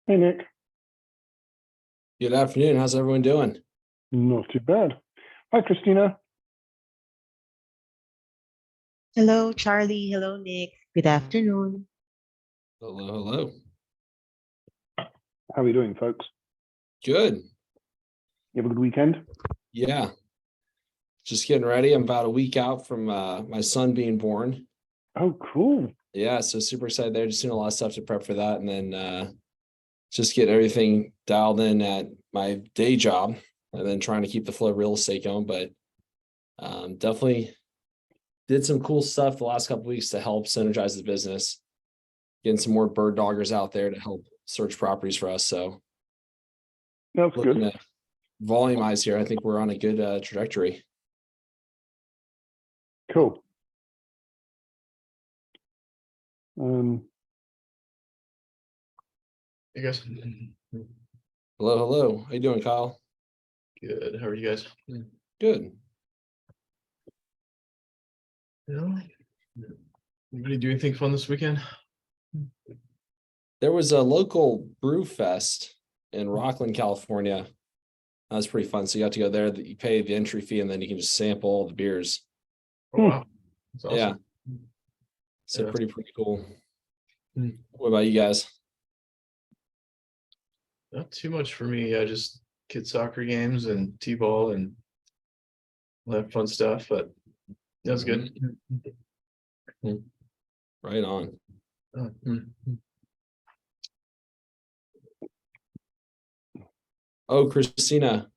Hey, Nick. Good afternoon. How's everyone doing? Not too bad. Hi, Christina. Hello, Charlie. Hello, Nick. Good afternoon. Hello, hello. How are you doing, folks? Good. You have a good weekend? Yeah. Just getting ready. I'm about a week out from my son being born. Oh, cool. Yeah, so super excited there. Just doing a lot of stuff to prep for that, and then just getting everything dialed in at my day job, and then trying to keep the flow of real estate going. But definitely did some cool stuff the last couple of weeks to help synergize the business. Getting some more bird doggers out there to help search properties for us. So That's looking good. to volumize here. I think we're on a good trajectory. Cool. Hey guys. Hello, hello. How you doing, Kyle? Good. How are you guys? Good. Yeah. Anybody do anything fun this weekend? There was a local brew fest in Rockland, California. That was pretty fun. So you got to go there. That you pay the entry fee, and then you can just sample all the beers. Oh wow. That's awesome. Yeah. So Yeah. pretty cool. Hmm. What about you guys? Not too much for me. I just kid soccer games and t-ball and all that fun stuff, but that was good. Right on. Oh, Christina,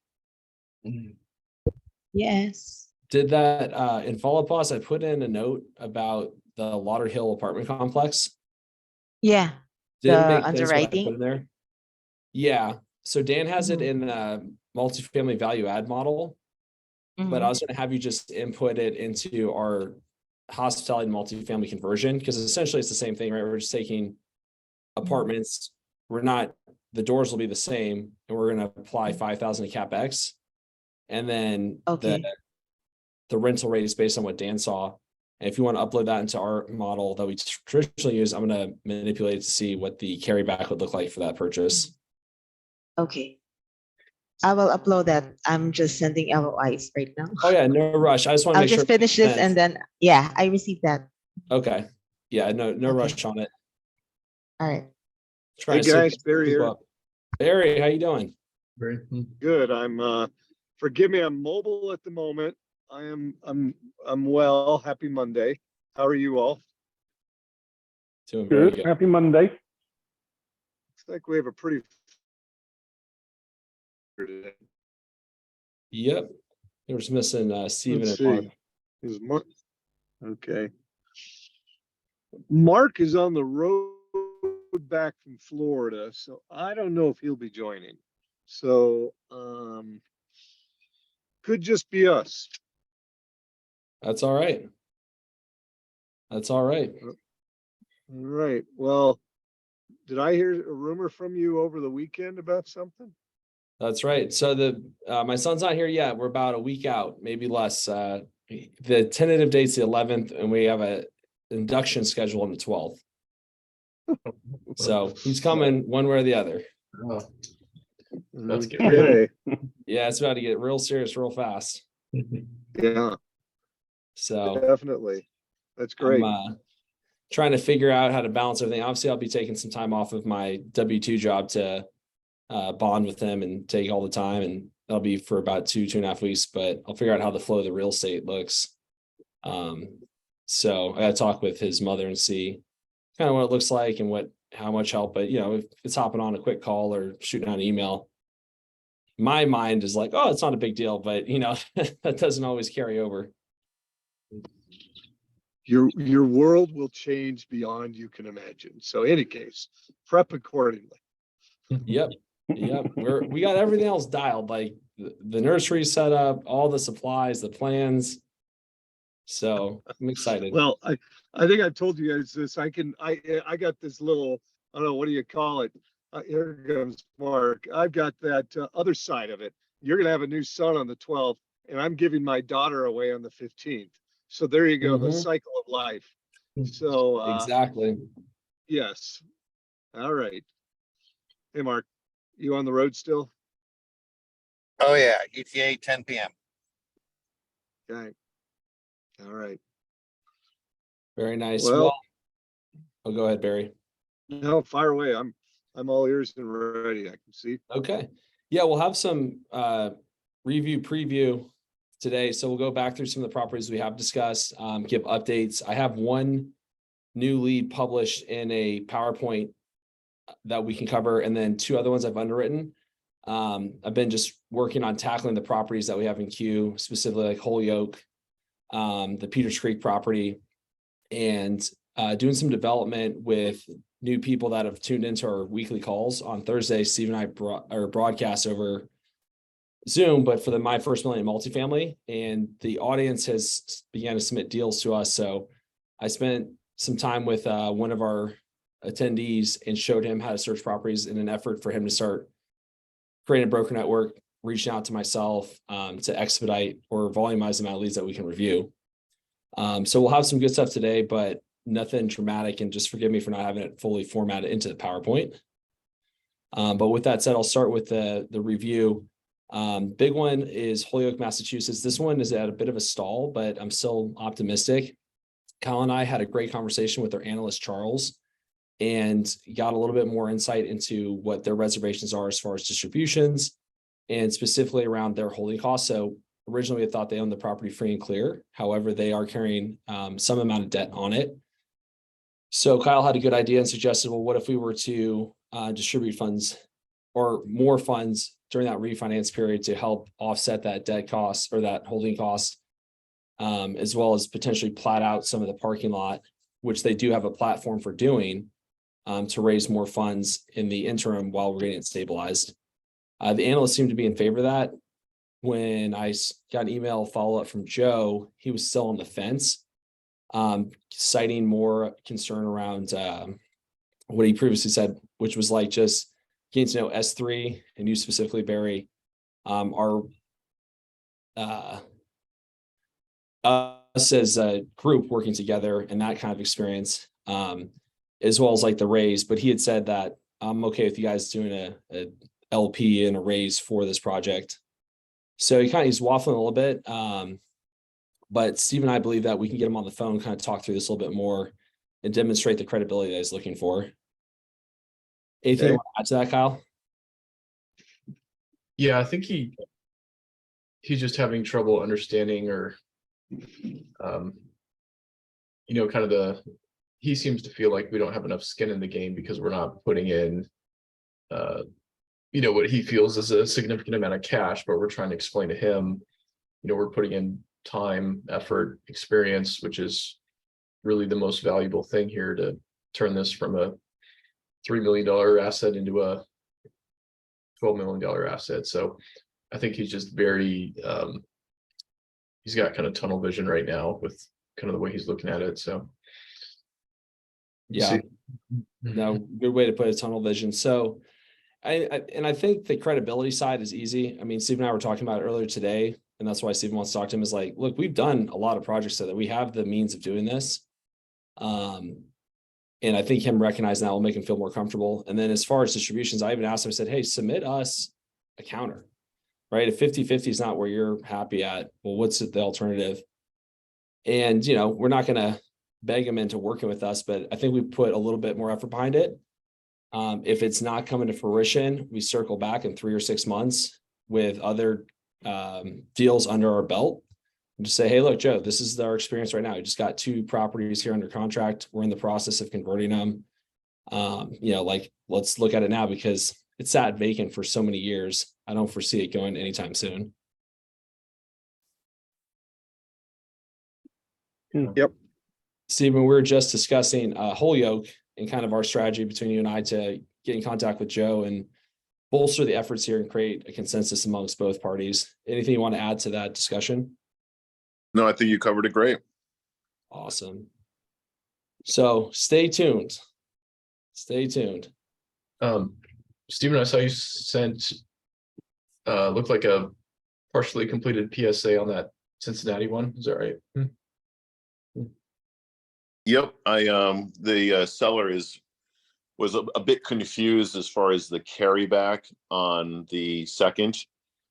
Yes. did that in Follow Plus, I put in a note about the Lauderhill apartment complex. Yeah. Didn't The make sense what I put in underwriting. there. Yeah. So Dan has it in the multifamily value add model, but I was going to have you just input it into our hospitality multifamily conversion, because essentially it's the same thing, right? We're just taking apartments. We're not, the doors will be the same, and we're going to apply 5,000 to CapEx. And then Okay. the rental rate is based on what Dan saw. And if you want to upload that into our model that we traditionally use, I'm going to manipulate it to see what the carryback would look like for that purchase. Okay. I will upload that. I'm just sending LOIs right now. Oh yeah, no rush. I just want to I'll make sure. just finish this and then, yeah, I received that. Okay. Yeah, no Okay. rush on it. All right. Trying Hey to guys, keep Barry here. up. Barry, how you doing? Very Good. Forgive me, I'm mobile at the moment. I'm well. Happy Monday. How are you all? Doing very Good. good. Happy Monday. Looks like we have a pretty today. Yep. They were just missing Steven Let's and Mark. see. Is Mark okay? Mark is on the road back from Florida, so I don't know if he'll be joining. So could just be us. That's all right. That's all right. All right. Well, did I hear a rumor from you over the weekend about something? That's right. So my son's not here yet. We're about a week out, maybe less. The tentative date's the 11th, and we have a induction schedule on the 12th. So he's coming one way or the other. Oh, that's good. Okay. Yeah, it's about to get real serious real fast. Yeah, So definitely. That's great. I'm trying to figure out how to balance everything. Obviously, I'll be taking some time off of my W-2 job to bond with him and take all the time, and that'll be for about 2.5 weeks, but I'll figure out how the flow of the real estate looks. So I got to talk with his mother and see kind of what it looks like and how much help. But if it's hopping on a quick call or shooting out an email, my mind is like, oh, it's not a big deal, but that doesn't always carry over. Your world will change beyond you can imagine. So in any case, prep accordingly. Yep. We got everything else dialed, like the nursery set up, all the supplies, the plans. So I'm excited. Well, I think I've told you guys this. I got this little, I don't know, what do you call it? Here comes Mark. I've got that other side of it. You're gonna have a new son on the 12th, and I'm giving my daughter away on the 15th. So there you go, the cycle of life. So Exactly. yes. All right. Hey, Mark, you on the road still? Oh, yeah, ETA 10 PM. Okay. All right. Very nice. Well- Well, oh, go ahead, Barry. No, fire away. I'm all ears and ready. I can see. Okay. Yeah, we'll have some review preview today. So we'll go back through some of the properties we have discussed, give updates. I have one new lead published in a PowerPoint that we can cover, and then two other ones I've underwritten. I've been just working on tackling the properties that we have in queue, specifically like Holyoke, the Peters Creek property, and doing some development with new people that have tuned into our weekly calls. On Thursday, Steve and I broadcast over Zoom, but for the My First Million multifamily, and the audience has began to submit deals to us. So I spent some time with one of our attendees and showed him how to search properties in an effort for him to start creating a broker network, reaching out to myself to expedite or volumize the amount of leads that we can review. So we'll have some good stuff today, but nothing dramatic, and just forgive me for not having it fully formatted into the PowerPoint. But with that said, I'll start with the review. Big one is Holyoke, Massachusetts. This one is at a bit of a stall, but I'm still optimistic. Kyle and I had a great conversation with our analyst, Charles, and got a little bit more insight into what their reservations are as far as distributions and specifically around their holding costs. So originally we thought they owned the property free and clear. However, they are carrying some amount of debt on it. So Kyle had a good idea and suggested, well, what if we were to distribute funds or more funds during that refinance period to help offset that debt cost or that holding cost, as well as potentially plat out some of the parking lot, which they do have a platform for doing, to raise more funds in the interim while we're getting it stabilized. The analysts seem to be in favor of that. When I got an email follow-up from Joe, he was still on the fence, citing more concern around what he previously said, which was like just getting to know S3 and you specifically, Barry, are us as a group working together and that kind of experience, as well as like the raise. But he had said that I'm okay with you guys doing a LP and a raise for this project. So he's waffling a little bit. But Steve and I believe that we can get him on the phone, kind of talk through this a little bit more and demonstrate the credibility that he's looking for. Anything you want to add to that, Kyle? Yeah, I think he's just having trouble understanding or, kind of he seems to feel like we don't have enough skin in the game because we're not putting in, what he feels is a significant amount of cash, but we're trying to explain to him, we're putting in time, effort, experience, which is really the most valuable thing here to turn this from a $3 million asset into a $12 million asset. So I think he's just very, he's got kind of tunnel vision right now with kind of the way he's looking at it. So Yeah, no, good way to put it, tunnel vision. So I think the credibility side is easy. I mean, Steve and I were talking about it earlier today, and that's why Steve wants to talk to him, is like, look, we've done a lot of projects so that we have the means of doing this. And I think him recognizing that will make him feel more comfortable. And then as far as distributions, I even asked him, I said, hey, submit us a counter, right? If 50-50 is not where you're happy at, well, what's the alternative? And, we're not going to beg him into working with us, but I think we put a little bit more effort behind it. If it's not coming to fruition, we circle back in 3 or 6 months with other deals under our belt and just say, hey, look, Joe, this is our experience right now. We just got 2 properties here under contract. We're in the process of converting them. Let's look at it now because it's sat vacant for so many years. I don't foresee it going anytime soon. Yep. Stephen, we were just discussing Holyoke and kind of our strategy between you and I to get in contact with Joe and bolster the efforts here and create a consensus amongst both parties. Anything you want to add to that discussion? No, I think you covered it great. Awesome. So stay tuned. Stay tuned. Stephen, I saw you sent looked like a partially completed PSA on that Cincinnati one. Is that right? Yep, the seller is was a bit confused as far as the carryback on the second.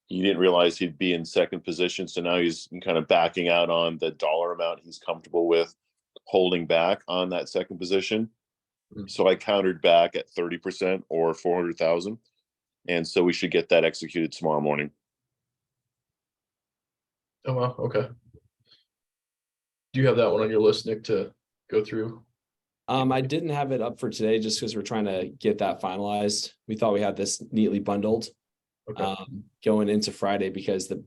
He didn't realize he'd be in second position, so now he's kind of backing out on the dollar amount he's comfortable with holding back on that second position. So I countered back at 30% or 400,000. And so we should get that executed tomorrow morning. Oh, wow, okay. Do you have that one on your list, Nick, to go through? I didn't have it up for today just because we're trying to get that finalized. We thought we had this neatly bundled Okay, going into Friday because the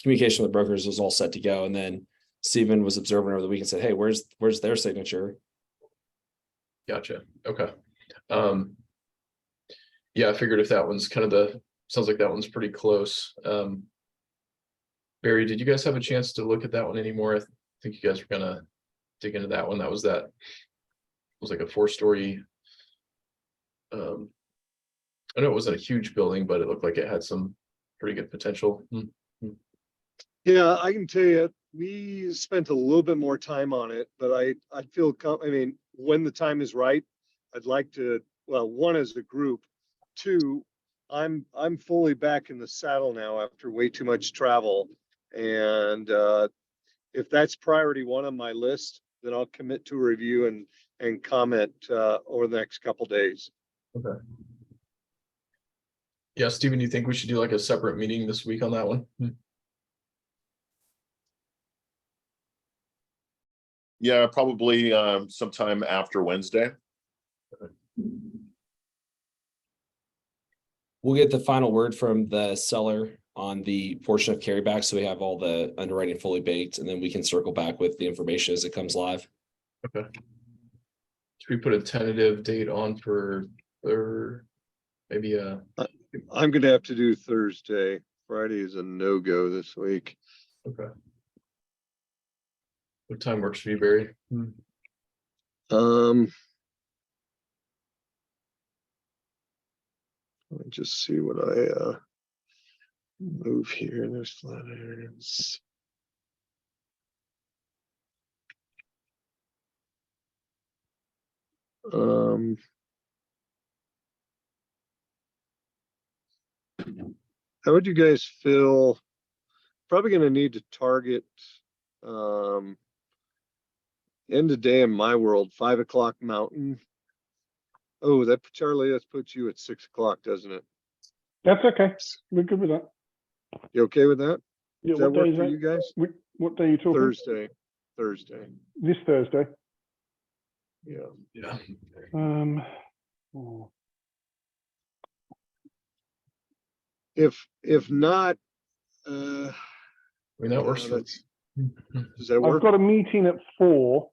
communication with the brokers was all set to go. And then Stephen was observing over the week and said, hey, where's their signature? gotcha, okay. Yeah, I figured if that one's kind of sounds like that one's pretty close. Barry, did you guys have a chance to look at that one anymore? I think you guys were gonna dig into that one. That was like a 4-story. I know it wasn't a huge building, but it looked like it had some pretty good potential. Yeah, I can tell you, we spent a little bit more time on it, but I feel, I mean, when the time is right, I'd like to, well, one, as a group, two, I'm fully back in the saddle now after way too much travel. And if that's priority one on my list, then I'll commit to a review and comment over the next couple days. Okay. Yeah, Stephen, you think we should do like a separate meeting this week on that one? Yeah, probably sometime after Wednesday. We'll get the final word from the seller on the portion of carryback. So we have all the underwriting fully baked, and then we can circle back with the information as it comes live. Okay. Should we put a tentative date on for maybe I'm gonna have to do Thursday. Friday is a no-go this week. okay. What time works for you, Barry? Let me just see what I move here. There's Flatirons. How would you guys feel? Probably gonna need to target end of day in my world, 5 o'clock Mountain. Oh, Charlie, that puts you at 6 o'clock, doesn't it? That's okay. We're good with that. You okay with that? Yeah, Does that what day work is for that? you guys? What day are you talking? Thursday. This Thursday. Yeah. Yeah. Oh, If not, I mean, that works for that's, does that work? I've got a meeting at 4.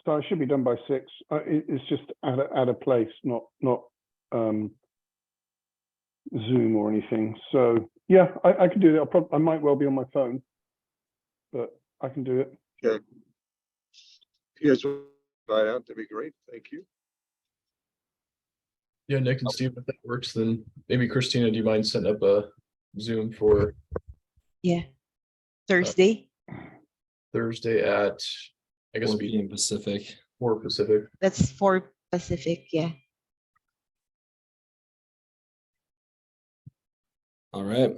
So I should be done by 6. It's just at a place, not Zoom or anything. So yeah, I can do that. I might well be on my phone, but I can do it. Okay. If you guys will try out, that'd be great. Thank you. Yeah, Nick and Steve, if that works, then maybe Christina, do you mind setting up a Zoom for Yeah. Thursday, Thursday at, I guess 4 it'd be p.m. Pacific. 4 Pacific? that's 4 Pacific, yeah. All right.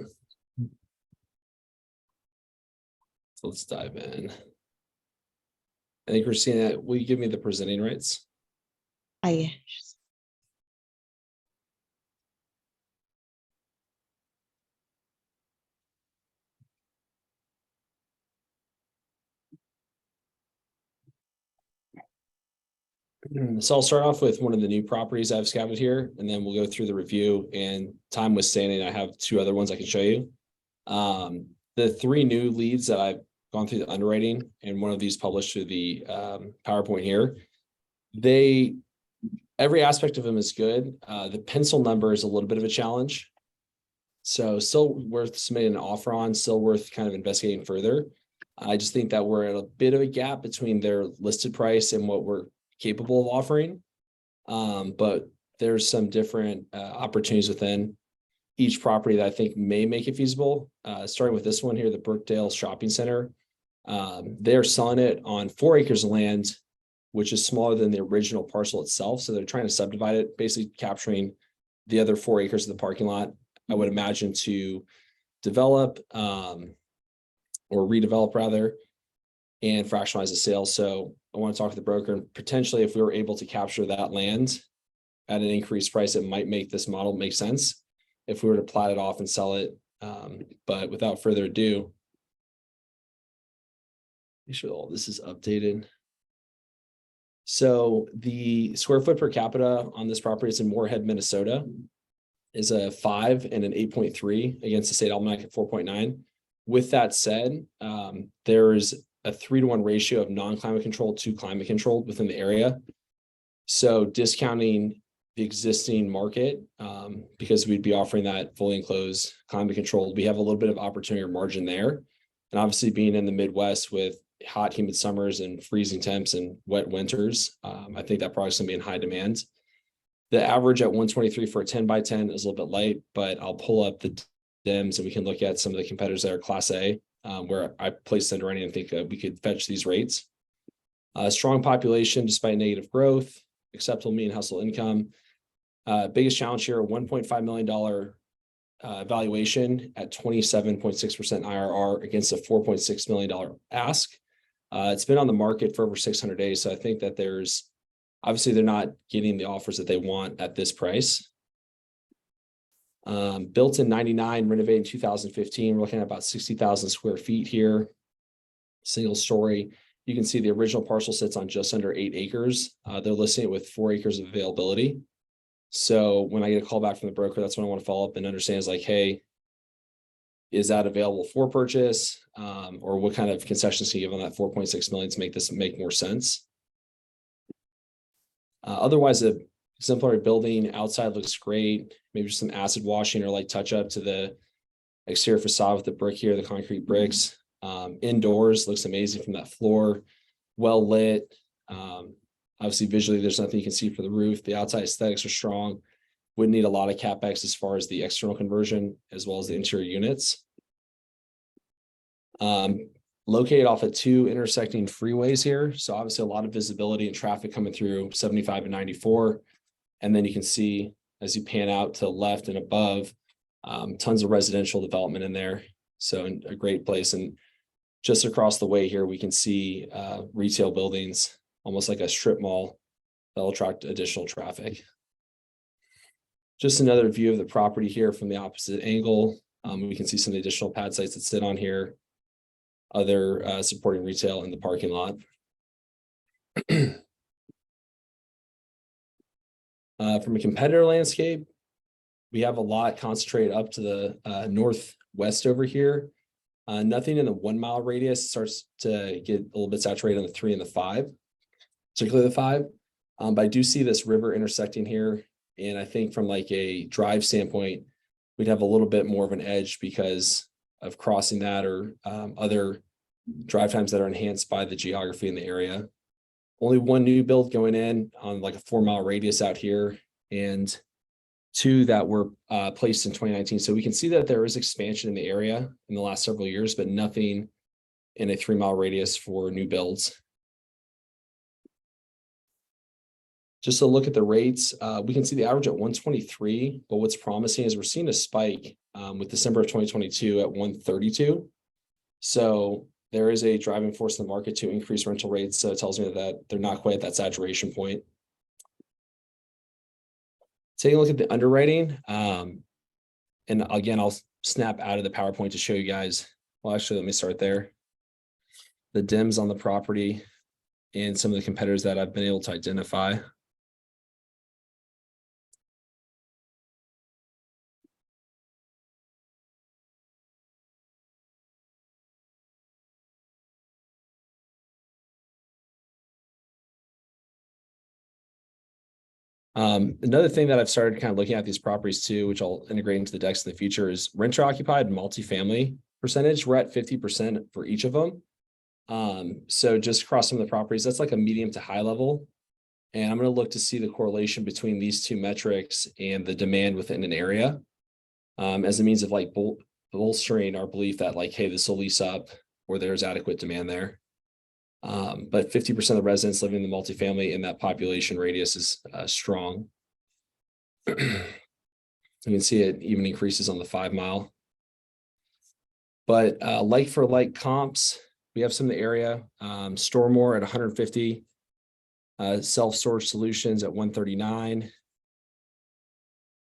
So let's dive in. I think Christina, will you give me the presenting rights? Yeah. So I'll start off with one of the new properties I've scouted here, and then we'll go through the review, and time withstanding, I have 2 other ones I can show you. The 3 new leads that I've gone through the underwriting, and one of these published through the PowerPoint here, every aspect of them is good. The pencil number is a little bit of a challenge. So still worth submitting an offer on, still worth kind of investigating further. I just think that we're at a bit of a gap between their listed price and what we're capable of offering. But there's some different opportunities within each property that I think may make it feasible. Starting with this one here, the Brookdale Shopping Center. They're selling it on 4 acres of land which is smaller than the original parcel itself. So they're trying to subdivide it, basically capturing the other 4 acres of the parking lot, I would imagine, to develop or redevelop rather, and fractionalize the sale. So I want to talk to the broker, and potentially if we were able to capture that land at an increased price, it might make this model make sense if we were to plat it off and sell it. But without further ado, make sure all this is updated. So the square foot per capita on this property is in Moorhead, Minnesota, is a 5 and an 8.3 against the state almanac at 4.9. With that said, there's a 3-to-1 ratio of non-climate controlled to climate controlled within the area. So discounting the existing market, because we'd be offering that fully enclosed climate controlled, we have a little bit of opportunity or margin there. And obviously being in the Midwest with hot, humid summers and freezing temps and wet winters, I think that product's gonna be in high demand. The average at 123 for a 10 by 10 is a little bit light, but I'll pull up the DIMS and we can look at some of the competitors that are Class A, where I placed underwriting and think we could fetch these rates. Strong population despite negative growth, acceptable median household income. Biggest challenge here, $1.5 million valuation at 27.6% IRR against a $4.6 million ask. It's been on the market for over 600 days. So I think that there's, obviously they're not getting the offers that they want at this price. Built in 99, renovated in 2015. We're looking at about 60,000 square feet here. Single story. You can see the original parcel sits on just under 8 acres. They're listing it with 4 acres of availability. So when I get a call back from the broker, that's when I want to follow up and understand is like, hey, is that available for purchase? Or what kind of concessions can you give on that 4.6 million to make this make more sense? Otherwise, the exemplary building outside looks great. Maybe just some acid washing or light touch up to the exterior facade with the brick here, the concrete bricks. Indoors looks amazing from that floor, well lit. Obviously visually, there's nothing you can see for the roof. The outside aesthetics are strong. Wouldn't need a lot of CapEx as far as the external conversion, as well as the interior units. Located off of 2 intersecting freeways here. So obviously a lot of visibility and traffic coming through 75 and 94. And then you can see as you pan out to the left and above, tons of residential development in there. So a great place. And just across the way here, we can see retail buildings, almost like a strip mall that'll attract additional traffic. Just another view of the property here from the opposite angle. We can see some additional pad sites that sit on here. Other supporting retail in the parking lot. From a competitor landscape, we have a lot concentrated up to the northwest over here. Nothing in the 1 mile radius. Starts to get a little bit saturated on the 3 and the 5, particularly the 5. But I do see this river intersecting here. And I think from like a drive standpoint, we'd have a little bit more of an edge because of crossing that or other drive times that are enhanced by the geography in the area. Only 1 new build going in on like a 4 mile radius out here, and 2 that were placed in 2019. So we can see that there is expansion in the area in the last several years, but nothing in a 3 mile radius for new builds. Just to look at the rates, we can see the average at 123, but what's promising is we're seeing a spike with December of 2022 at 132. So there is a driving force in the market to increase rental rates. So it tells me that they're not quite at that saturation point. Taking a look at the underwriting. And again, I'll snap out of the PowerPoint to show you guys. Well, actually, let me start there. The DIMS on the property and some of the competitors that I've been able to identify. Another thing that I've started kind of looking at these properties too, which I'll integrate into the decks in the future, is renter occupied multifamily percentage. We're at 50% for each of them. So just across some of the properties, that's like a medium to high level. And I'm going to look to see the correlation between these 2 metrics and the demand within an area as a means of like bolstering our belief that like, hey, this will lease up or there's adequate demand there. But 50% of the residents living in the multifamily in that population radius is strong. You can see it even increases on the 5 mile. But like for like comps, we have some in the area. Stormore at 150, self-storage solutions at 139.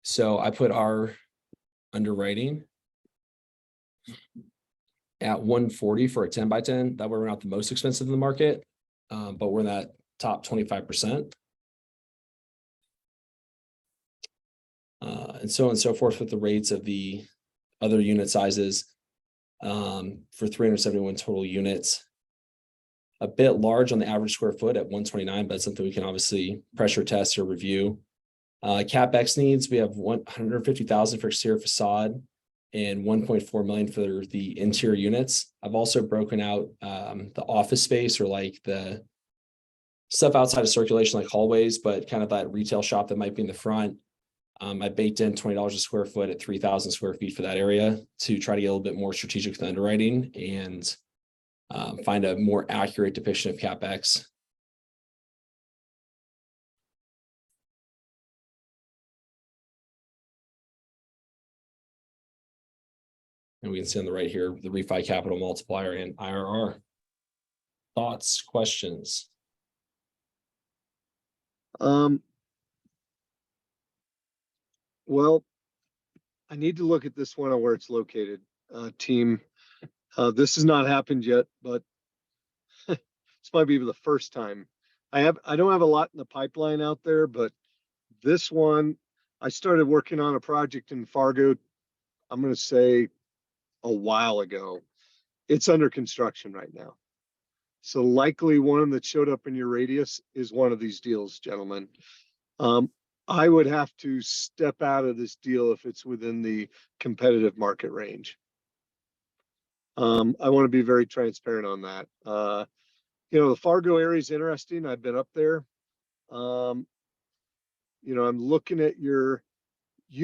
So I put our underwriting at 140 for a 10 by 10. That way we're not the most expensive in the market, but we're in that top 25%. And so on and so forth with the rates of the other unit sizes for 371 total units. A bit large on the average square foot at 129, but it's something we can obviously pressure test or review. CapEx needs, we have 150,000 for exterior facade and 1.4 million for the interior units. I've also broken out the office space or like the stuff outside of circulation, like hallways, but kind of that retail shop that might be in the front. I baked in $20 a square foot at 3,000 square feet for that area to try to get a little bit more strategic with underwriting and find a more accurate depiction of CapEx. And we can see on the right here, the refi capital multiplier and IRR. Thoughts, questions? Well, I need to look at this one on where it's located, team. This has not happened yet, but this might be the first time. I don't have a lot in the pipeline out there, but this one, I started working on a project in Fargo, I'm gonna say a while ago. It's under construction right now. So likely one that showed up in your radius is one of these deals, gentlemen. I would have to step out of this deal if it's within the competitive market range. I want to be very transparent on that. You know, the Fargo area is interesting. I've been up there. You know, I'm looking at you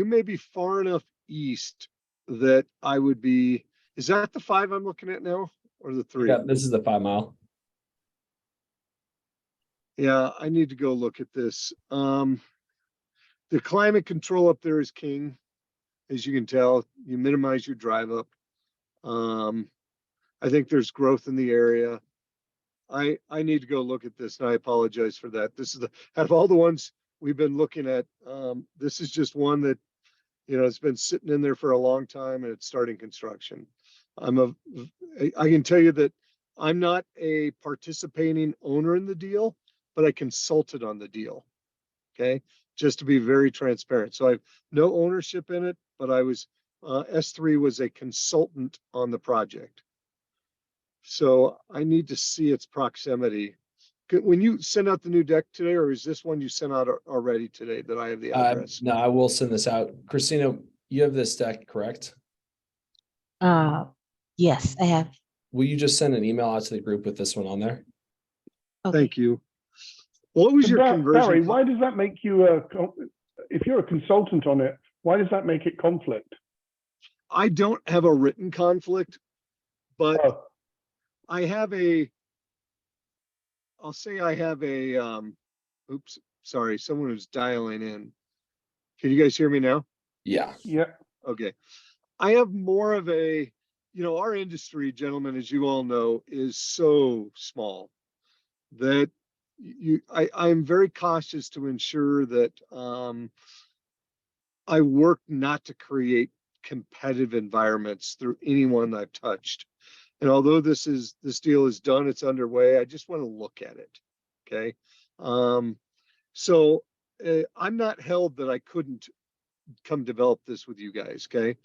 may be far enough east that I would be, is that the 5 I'm looking at now or the 3? Yeah, this is the 5 mile. Yeah, I need to go look at this. The climate control up there is king, as you can tell. You minimize your drive up. I think there's growth in the area. I need to go look at this, and I apologize for that. This is out of all the ones we've been looking at, this is just one that, you know, it's been sitting in there for a long time and it's starting construction. I can tell you that I'm not a participating owner in the deal, but I consulted on the deal. Okay, just to be very transparent. So I have no ownership in it, but I was, S3 was a consultant on the project. So I need to see its proximity. When you send out the new deck today, or is this one you sent out already today that I have the address? No, I will send this out. Christina, you have this deck, correct? Yes, I have. Will you just send an email out to the group with this one on there? Okay. Thank you. What was your conversion? Barry, why does that make you if you're a consultant on it, why does that make it conflict? I don't have a written conflict, but Oh, I have I'll say I have oops, sorry, someone was dialing in. Can you guys hear me now? Yeah. yeah. Okay. I have more of you know, our industry, gentlemen, as you all know, is so small that I'm very cautious to ensure that I work not to create competitive environments through anyone I've touched. And although this deal is done, it's underway, I just want to look at it. Okay. So I'm not held that I couldn't come develop this with you guys. Okay.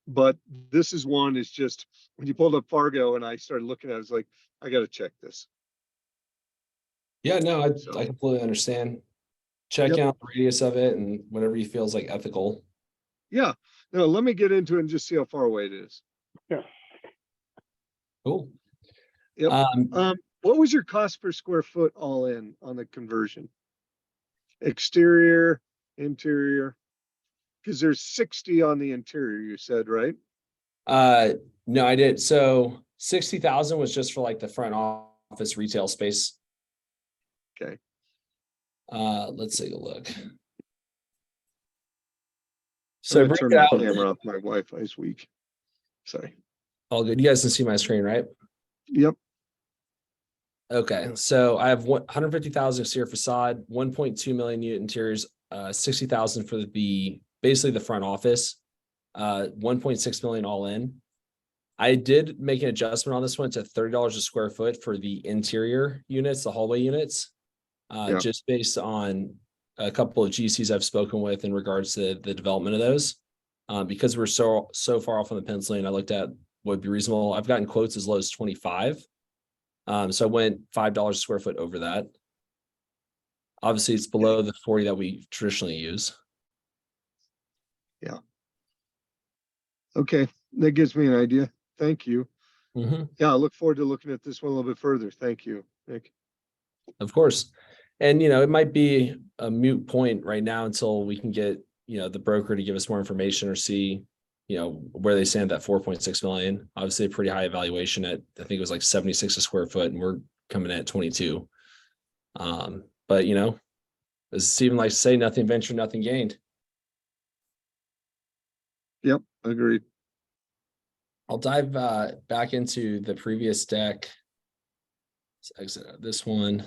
But this is one is just when you pulled up Fargo and I started looking at it, I was like, I got to check this. Yeah, no, I So- completely understand. Check Yep. out the radius of it and whatever you feel is like ethical. Yeah. No, let me get into it and just see how far away it is. Cool. Yep. What was your cost per square foot all in on the conversion? Exterior, interior? Because there's 60 on the interior, you said, right? No, I did. So 60,000 was just for like the front office retail space. Okay. Let's take a look. So So I break turned it my out. camera off. My Wi-Fi is weak. Sorry. All good. You guys can see my screen, right? Yep. Okay, so I have 150,000 exterior facade, 1.2 million unit interiors, 60,000 for basically the front office, 1.6 million all in. I did make an adjustment on this one to $30 a square foot for the interior units, the hallway units, Yeah. just based on a couple of GCs I've spoken with in regards to the development of those. Because we're so far off on the penciling, I looked at what would be reasonable. I've gotten quotes as low as 25. So I went $5 a square foot over that. Obviously, it's below the 40 that we traditionally use. Okay. That gives me an idea. Thank you. Mhm. Yeah, I look forward to looking at this one a little bit further. Thank you, Nick. Of course. And, it might be a moot point right now until we can get, the broker to give us more information or see, where they stand at 4.6 million. Obviously a pretty high evaluation at, I think it was like 76 a square foot and we're coming in at 22. But, as Stephen likes to say, nothing ventured, nothing gained. Yep, agreed. I'll dive back into the previous deck. Let's exit out this one.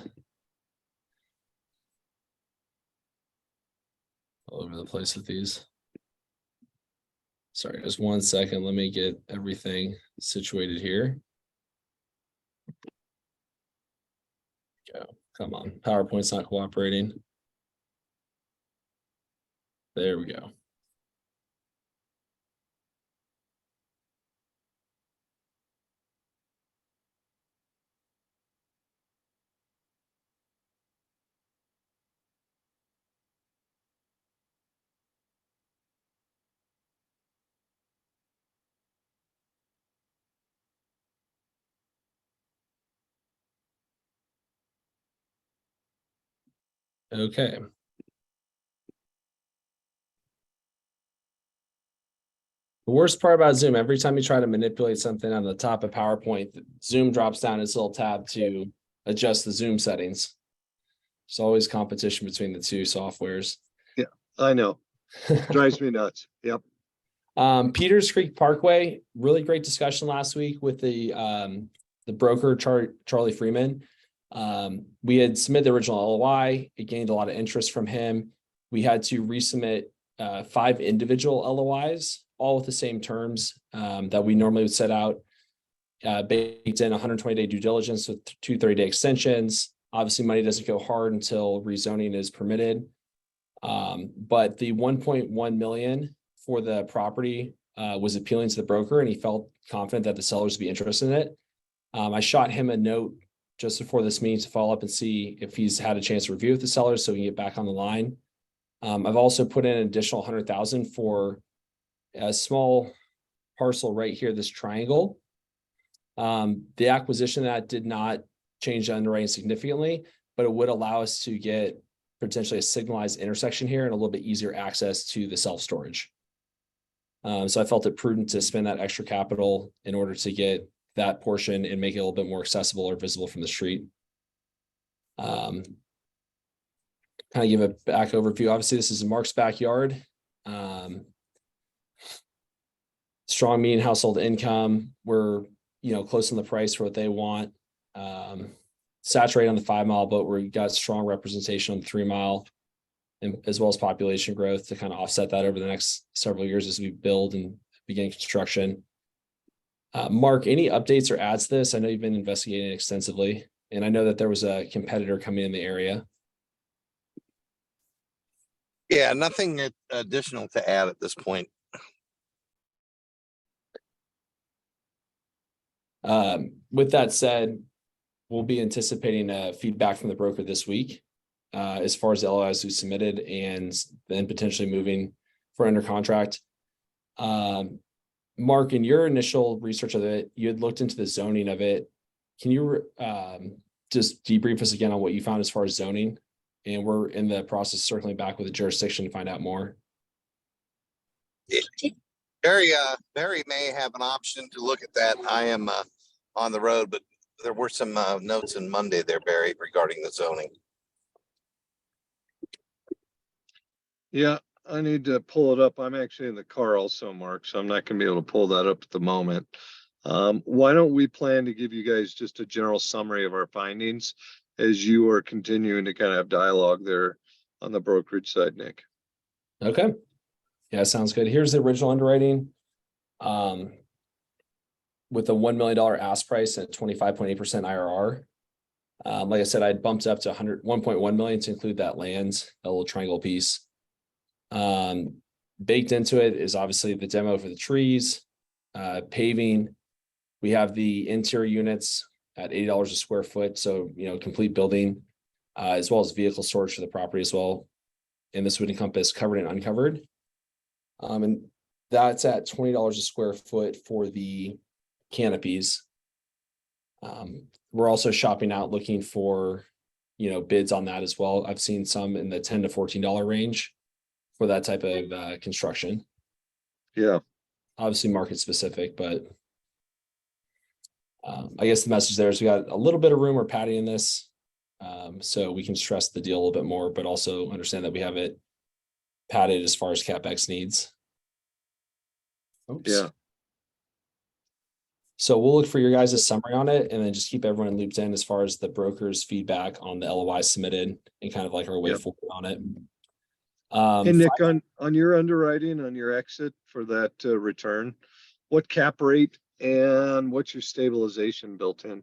All over the place with these. Sorry, just 1 second. Let me get everything situated here. Go. Come on. PowerPoint's not cooperating. There we go. Okay. The worst part about Zoom, every time you try to manipulate something on the top of PowerPoint, Zoom drops down its little tab to adjust the Zoom settings. There's always competition between the two softwares. I know. Drives me nuts. Yep. Peters Creek Parkway, really great discussion last week with the broker Charlie Freeman. We had submitted the original LOI. It gained a lot of interest from him. We had to resubmit 5 individual LOIs, all with the same terms that we normally would set out. Baked in 120-day due diligence with 2 30-day extensions. Obviously, money doesn't go hard until rezoning is permitted. But the 1.1 million for the property was appealing to the broker, and he felt confident that the sellers would be interested in it. I shot him a note just before this meeting to follow up and see if he's had a chance to review with the sellers so we can get back on the line. I've also put in an additional 100,000 for a small parcel right here, this triangle. The acquisition of that did not change the underwriting significantly, but it would allow us to get potentially a signalized intersection here and a little bit easier access to the self-storage. So I felt it prudent to spend that extra capital in order to get that portion and make it a little bit more accessible or visible from the street. Kind of give a back overview. Obviously, this is Mark's backyard. Strong median household income. We're close on the price for what they want. Saturate on the 5 mile, but we got strong representation on the 3 mile, and as well as population growth to kind of offset that over the next several years as we build and begin construction. Mark, any updates or adds to this? I know you've been investigating extensively, and I know that there was a competitor coming in the area. Yeah, nothing additional to add at this point. With that said, we'll be anticipating feedback from the broker this week as far as the LOIs we submitted and then potentially moving for under contract. Mark, in your initial research of it, you had looked into the zoning of it. Can you just debrief us again on what you found as far as zoning? And we're in the process of circling back with the jurisdiction to find out more. Barry may have an option to look at that. I am on the road, but there were some notes in Monday there, Barry, regarding the zoning. Yeah, I need to pull it up. I'm actually in the car also, Mark, so I'm not gonna be able to pull that up at the moment. Why don't we plan to give you guys just a general summary of our findings as you are continuing to kind of have dialogue there on the brokerage side, Nick? Okay. Yeah, sounds good. Here's the original underwriting. With a $1 million ask price at 25.8% IRR. Like I said, I'd bumped up to 1.1 million to include that land, a little triangle piece. Baked into it is obviously the demo for the trees, paving. We have the interior units at $80 a square foot. So, complete building, as well as vehicle storage for the property as well. And this would encompass covered and uncovered. And that's at $20 a square foot for the canopies. We're also shopping out looking for, bids on that as well. I've seen some in the $10 to $14 range for that type of construction. Yeah, Obviously market specific, but I guess the message there is we got a little bit of room or padding in this. So we can stress the deal a little bit more, but also understand that we have it padded as far as CapEx needs. Oops. yeah. So we'll look for your guys' summary on it and then just keep everyone looped in as far as the broker's feedback on the LOI submitted and kind of like our way Yep. forward on it. Hey, Nick, on your underwriting, on your exit for that return, what cap rate and what's your stabilization built in?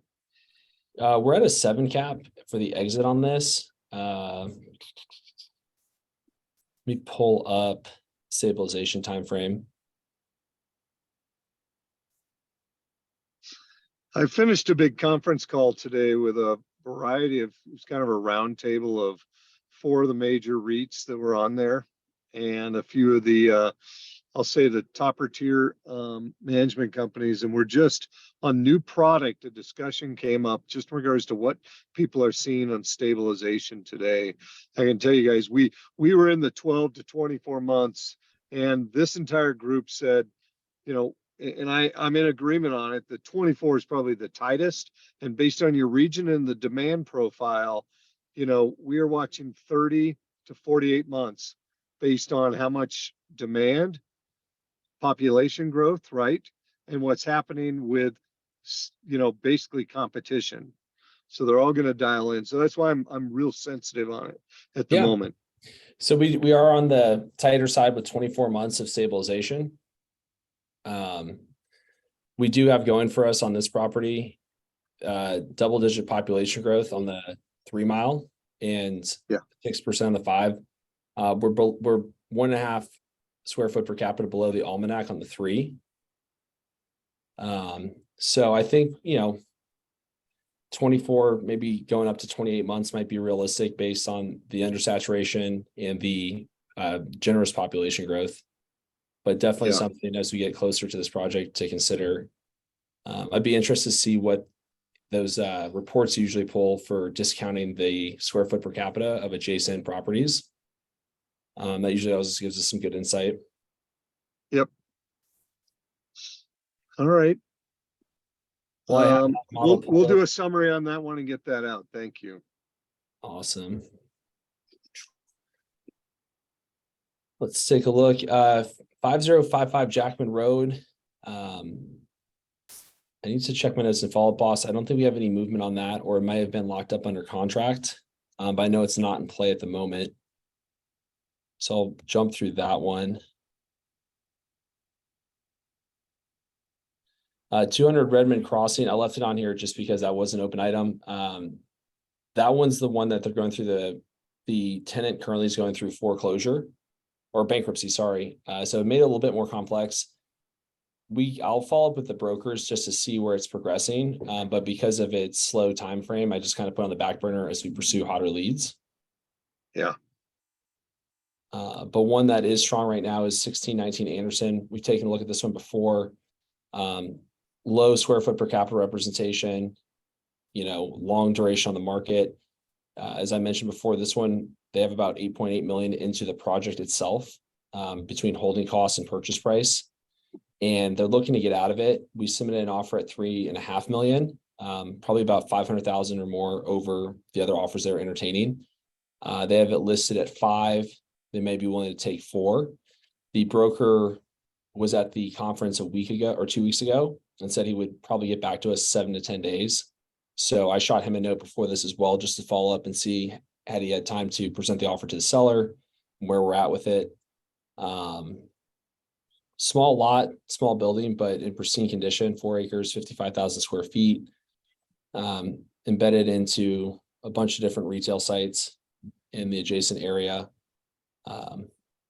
We're at a 7 cap for the exit on this. Let me pull up stabilization timeframe. I finished a big conference call today with a variety of, it was kind of a round table of 4 of the major REITs that were on there and a few of the, I'll say the topper tier management companies. And we're just on new product. A discussion came up just in regards to what people are seeing on stabilization today. I can tell you guys, we were in the 12 to 24 months and this entire group said, and I'm in agreement on it, the 24 is probably the tightest. And based on your region and the demand profile, we are watching 30 to 48 months based on how much demand, population growth, right? And what's happening with, basically competition. So they're all going to dial in. So that's why I'm real sensitive on it at the moment. So we are on the tighter side with 24 months of stabilization. We do have going for us on this property, double-digit population growth on the 3 mile and 6% on the 5. We're 1.5 square foot per capita below the almanac on the 3. So I think 24, maybe going up to 28 months might be realistic based on the undersaturation and the generous population growth. But definitely something as we get closer to this project to consider. I'd be interested to see what those reports usually pull for discounting the square foot per capita of adjacent properties. That usually always gives us some good insight. Yep. All right. Well, we'll do a summary on that one and get that out. Thank you. Awesome. Let's take a look. 5055 Jackman Road. I need to check my notes and follow up, boss. I don't think we have any movement on that, or it might have been locked up under contract. But I know it's not in play at the moment. So I'll jump through that one. 200 Redmond Crossing. I left it on here just because that was an open item. That one's the one that they're going through the tenant currently is going through foreclosure or bankruptcy, sorry. So it made it a little bit more complex. I'll follow up with the brokers just to see where it's progressing. But because of its slow time frame, I just kind of put on the back burner as we pursue hotter leads. Yeah. But one that is strong right now is 1619 Anderson. We've taken a look at this one before. Low square foot per capita representation, long duration on the market. As I mentioned before, this one, they have about 8.8 million into the project itself, between holding costs and purchase price. And they're looking to get out of it. We submitted an offer at 3.5 million. probably about 500,000 or more over the other offers they're entertaining. They have it listed at 5. They may be willing to take 4. The broker was at the conference a week ago or 2 weeks ago and said he would probably get back to us 7 to 10 days. So I shot him a note before this as well, just to follow up and see had he had time to present the offer to the seller, where we're at with it. Small lot, small building, but in pristine condition, 4 acres, 55,000 square feet, embedded into a bunch of different retail sites in the adjacent area.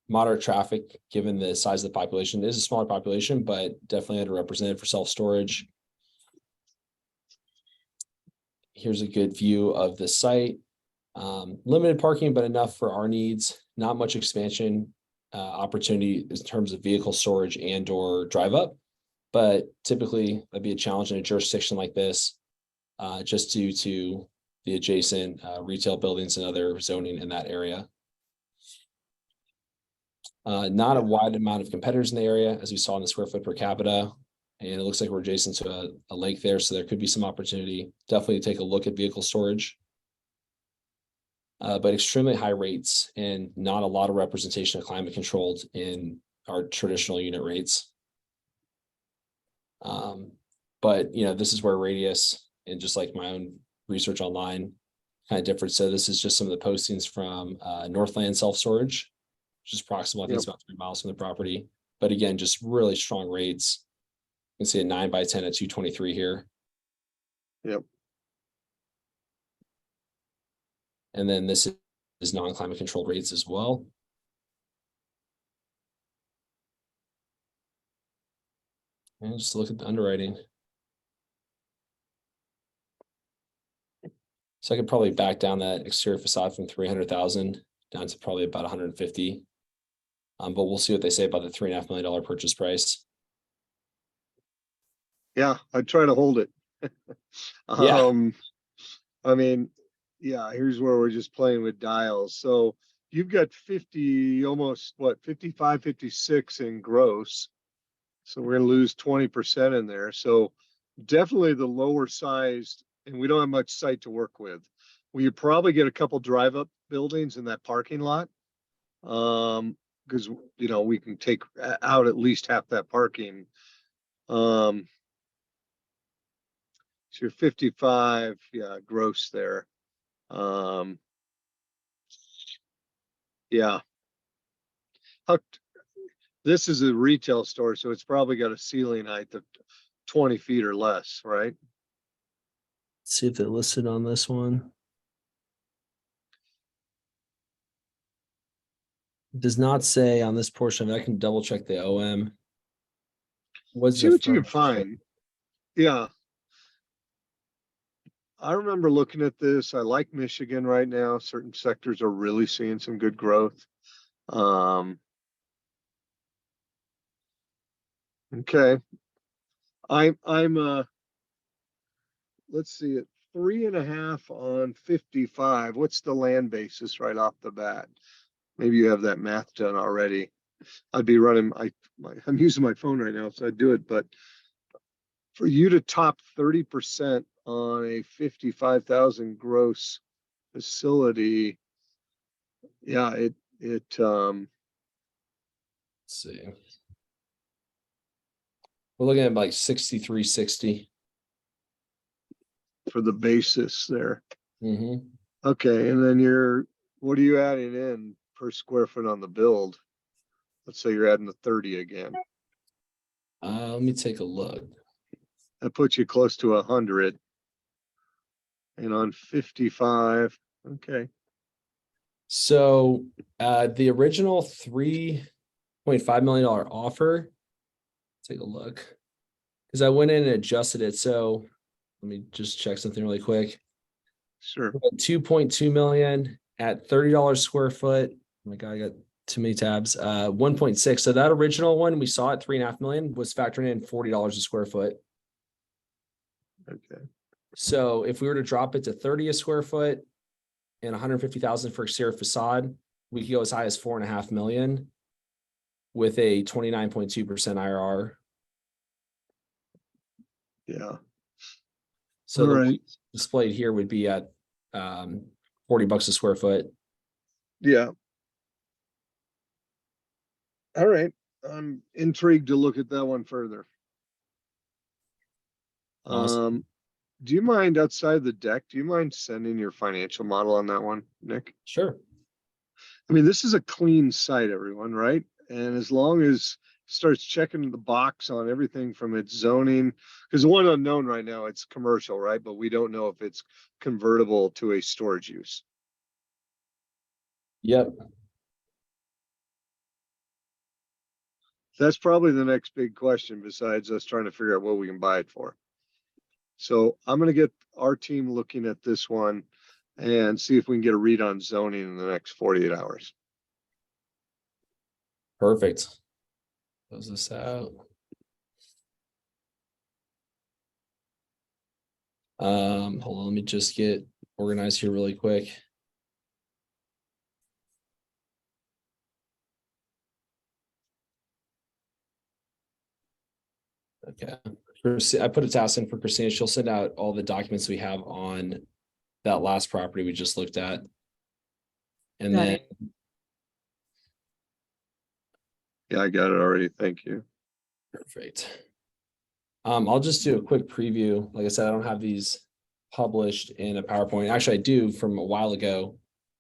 Moderate traffic, given the size of the population. It is a smaller population, but definitely underrepresented for self-storage. Here's a good view of the site. Limited parking, but enough for our needs. Not much expansion opportunity in terms of vehicle storage and or drive up, but typically that'd be a challenge in a jurisdiction like this, just due to the adjacent retail buildings and other zoning in that area. Not a wide amount of competitors in the area, as we saw in the square foot per capita. And it looks like we're adjacent to a lake there, so there could be some opportunity. Definitely take a look at vehicle storage. But extremely high rates and not a lot of representation of climate controlled in our traditional unit rates. But this is where Radius, and just like my own research online, kind of different. So this is just some of the postings from Northland Self-Storage, which is proximal. I think it's about 3 miles from the property. But again, just really strong rates. You can see a 9 by 10 at 223 here. Yep. And then this is non-climate controlled rates as well. And just look at the underwriting. So I could probably back down that exterior facade from 300,000 down to probably about 150. But we'll see what they say about the $3.5 million purchase price. Yeah, I'd try to hold it. Yeah. I mean, yeah, here's where we're just playing with dials. So you've got 50, almost what, 55, 56 in gross. So we're gonna lose 20% in there. So definitely the lower sized, and we don't have much site to work with. We could probably get a couple drive up buildings in that parking lot. Because we can take out at least half that parking. So you're 55, yeah, gross there. Yeah. This is a retail store, so it's probably got a ceiling height of 20 feet or less, right? Let's see if they're listed on this one. It does not say on this portion. I can double check the OM. See what you can find. Yeah. I remember looking at this. I like Michigan right now. Certain sectors are really seeing some good growth. Okay. I'm let's see it, 3.5 on 55. What's the land basis right off the bat? Maybe you have that math done already. I'd be running, I'm using my phone right now, so I'd do it, but for you to top 30% on a 55,000 gross facility, yeah, let's see. We're looking at like 6360. for the basis there. Mm-hmm. Okay, and then what are you adding in per square foot on the build? Let's say you're adding the 30 again. Let me take a look. That puts you close to 100. And on 55, okay. So the original $3.5 million offer, take a look. Because I went in and adjusted it. So let me just check something really quick. Sure. 2.2 million at $30 square foot. Oh my God, I got too many tabs. 1.6. So that original one we saw at 3.5 million was factoring in $40 a square foot. Okay. So if we were to drop it to 30 a square foot and 150,000 for exterior facade, we could go as high as 4.5 million with a 29.2% IRR. Yeah. So All the right. displayed here would be at $40 a square foot. Yeah. All right. I'm intrigued to look at that one further. Awesome. Do you mind outside the deck? Do you mind sending your financial model on that one, Nick? Sure. I mean, this is a clean site, everyone, right? And as long as starts checking the box on everything from its zoning, because the one unknown right now, it's commercial, right? But we don't know if it's convertible to a storage use. Yep. That's probably the next big question besides us trying to figure out what we can buy it for. So I'm gonna get our team looking at this one and see if we can get a read on zoning in the next 48 hours. Perfect. Close this out. Hold on, let me just get organized here really quick. Okay, I put a task in for Christina. She'll send out all the documents we have on that last property we just looked at. And Got then, it. Yeah, I got it already. Thank you. perfect. I'll just do a quick preview. Like I said, I don't have these published in a PowerPoint. Actually, I do from a while ago.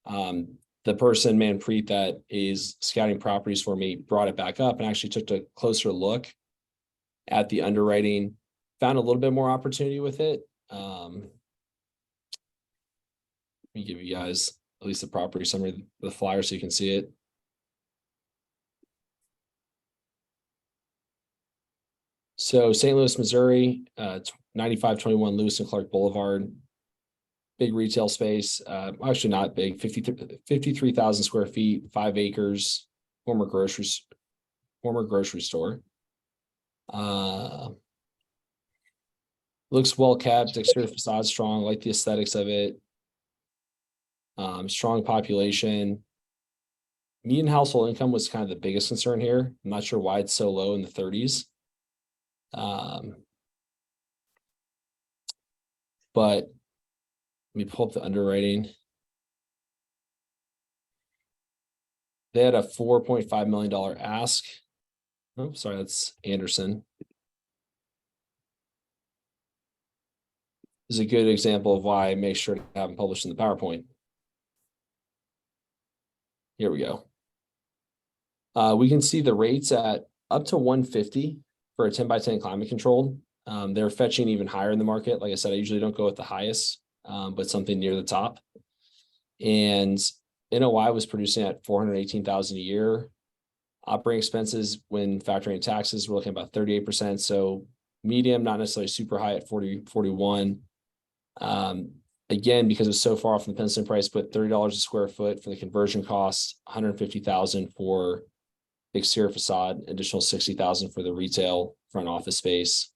The person, Manpreet, that is scouting properties for me brought it back up and actually took a closer look at the underwriting, found a little bit more opportunity with it. Let me give you guys at least the property summary of the flyer so you can see it. So St. Louis, Missouri, 9521 Lewis and Clark Boulevard. Big retail space, actually not big, 53,000 square feet, 5 acres, former grocery store. Looks well kept, exterior facade strong, like the aesthetics of it. Strong population. Median household income was kind of the biggest concern here. I'm not sure why it's so low in the 30s. But let me pull up the underwriting. They had a $4.5 million ask. Oh, sorry, that's Anderson. This is a good example of why I make sure to have them published in the PowerPoint. Here we go. We can see the rates at up to 150 for a 10 by 10 climate controlled. They're fetching even higher in the market. Like I said, I usually don't go with the highest, but something near the top. And NOI was producing at 418,000 a year. Operating expenses, when factoring in taxes, we're looking at about 38%. So medium, not necessarily super high at 41. Again, because it's so far off from the penciling price, but $30 a square foot for the conversion cost, 150,000 for the exterior facade, additional 60,000 for the retail front office space.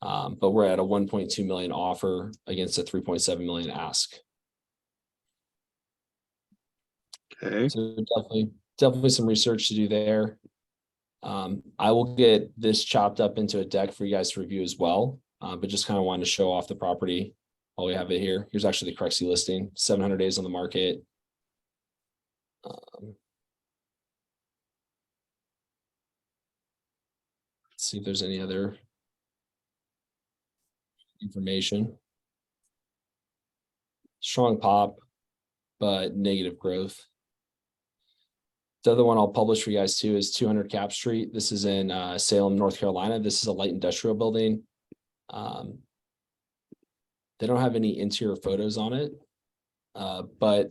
But we're at a 1.2 million offer against a 3.7 million ask. Okay. So definitely some research to do there. I will get this chopped up into a deck for you guys to review as well. But just kind of wanted to show off the property while we have it here. Here's actually the Crexy listing, 700 days on the market. Let's see if there's any other information. Strong pop, but negative growth. The other one I'll publish for you guys too is 200 Cap Street. This is in Salem, North Carolina. This is a light industrial building. They don't have any interior photos on it, but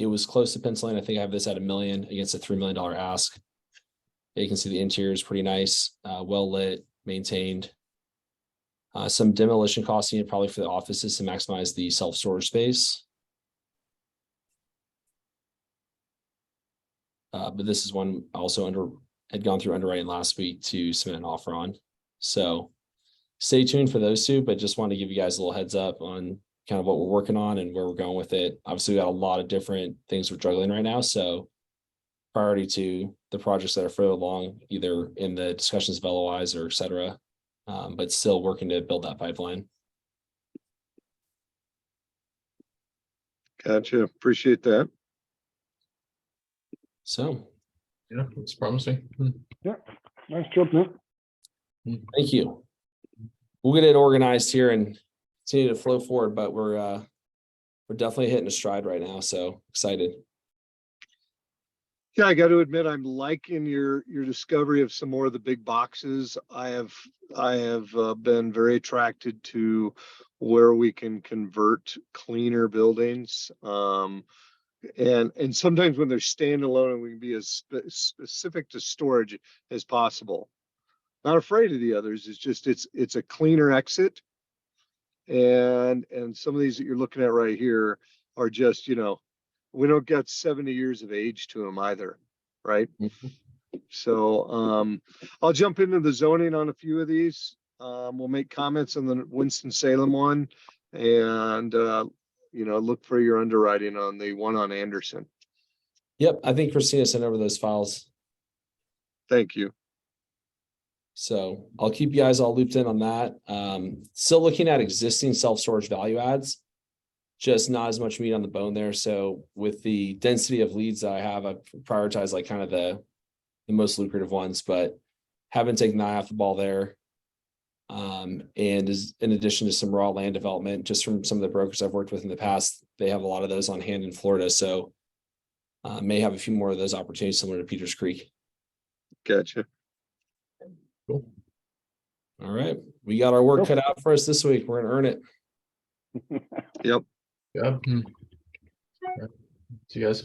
it was close to penciling. I think I have this at $1 million against a $3 million ask. You can see the interior is pretty nice, well lit, maintained. Some demolition costs needed probably for the offices to maximize the self-storage space. But this is one also had gone through underwriting last week to submit an offer on. So stay tuned for those two, but just wanted to give you guys a little heads up on kind of what we're working on and where we're going with it. Obviously, we got a lot of different things we're juggling right now. So priority to the projects that are further along, either in the discussions of LOIs or et cetera, but still working to build that pipeline. Gotcha. Appreciate that. So Yeah, it's promising. Nice job, Nick. thank you. We'll get it organized here and continue to flow forward, but we're definitely hitting a stride right now. So excited. Yeah, I got to admit, I'm liking your discovery of some more of the big boxes. I have been very attracted to where we can convert cleaner buildings. And sometimes when they're standalone, and we can be as specific to storage as possible. Not afraid of the others. It's just it's a cleaner exit. And some of these that you're looking at right here are just, we don't get 70 years of age to them either, right? So I'll jump into the zoning on a few of these. We'll make comments on the Winston-Salem one, and look for your underwriting on the one on Anderson. Yep. I think Christina sent over those files. Thank you. So I'll keep you guys all looped in on that. Still looking at existing self-storage value adds, just not as much meat on the bone there. So with the density of leads that I have, I prioritize like kind of the most lucrative ones, but haven't taken the eye off the ball there. And is in addition to some raw land development, just from some of the brokers I've worked with in the past, they have a lot of those on hand in Florida. So may have a few more of those opportunities similar to Peters Creek. Gotcha. Cool. All right. We got our work Cool. cut out for us this week. We're going to earn it. Yep. Yeah. See you guys.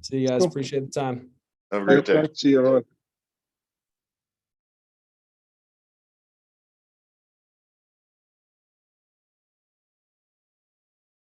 See you guys. Cool. Appreciate the time. Have a great Thanks, day. guys. See you on.